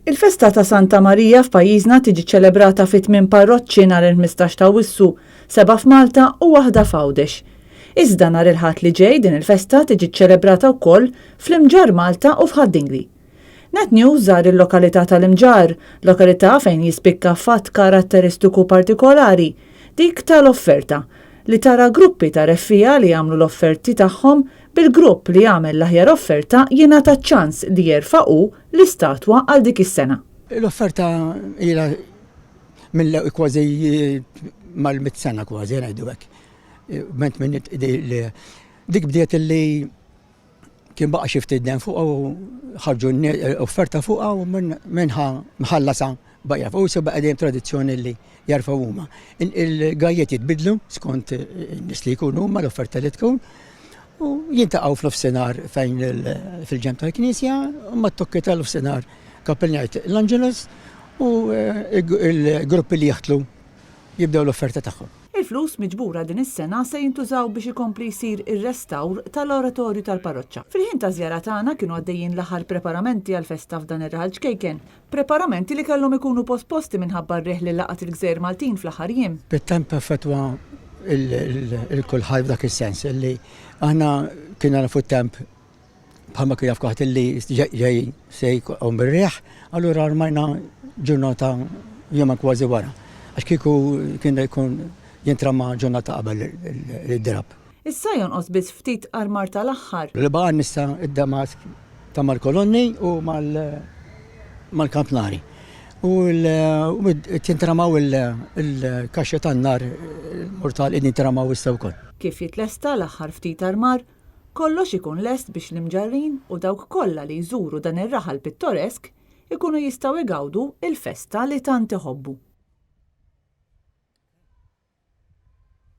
Il-festa ta' Santa Marija f'pajjiżna tiġi ċelebrata fit-8 parroċċi nhar il-15 ta' Wissu, 7 f'Malta u waħda f'Għawdex. Iżda nhar il-Ħadd li ġej din il-festa tiġi ċelebrata wkoll fl-Imġar Malta u f'Ħaddingli. Net News żar il-lokalità tal-Imġar, lokalità fejn jispikka fatt karatteristiku partikolari, dik tal-offerta, li tara gruppi ta' reffija li jagħmlu l-offerti tagħhom bil-grupp li jagħmel l-aħjar offerta jingħata ċans li jerfaqu l-istatwa għal dik is-sena. L-offerta ilha kważi mal-100 sena kważi ngħidu hekk. Dik bdiet li kien baqa' xi ftit den fuq u ħarġu offerta fuqha u minnha mħallasa baqja fuq se baqa' dejjem tradizzjoni li jarfgħu huma. Il-gajjiet jitbidlu skont in-nies li jkunu huma l-offerta li tkun u jintaqgħu fl-ofsinhar fejn fil-ġemp tal-Knisja u mat-tokki tal-ofsinhar kappelnjajt l-Angelus u il-gruppi li jaħtlu jibdew l-offerta tagħhom. Il-flus miġbura din is-sena se jintużaw biex ikompli jsir ir-restawr tal-oratorju tal-parroċċa. Fil-ħin ta' żjara tagħna kienu għaddejjin l-aħħar preparamenti għal festa f'dan ir-raħal ġkejken. Preparamenti li kellhom ikunu posposti minħabba r-riħ li laqat il-Gżejjer Maltin fl-aħħar jiem. Bit-temp fetwa il-kulħadd f'dak is-sens li aħna kien nafu t-temp bħalma kien jaf kwaħt li ġej se jkun bir-riħ, allura rmajna ġurnata jema kważi wara. Għax kieku kien jkun jintrama ġurnata qabel id-drab. Issa jonqos biss ftit armar tal-aħħar. Li baqa' nista' id-damas ta' mal-kolonni u mal-kampnari. U tintramaw il-kaxxa tan-nar mortal qed jintramaw issa wkoll. Kif jitlesta l-aħħar ftit armar, kollox ikun lest biex l-imġarrin u dawk kollha li jżuru dan ir-raħal pittoresk ikunu jistgħu jgawdu il-festa li tant iħobbu.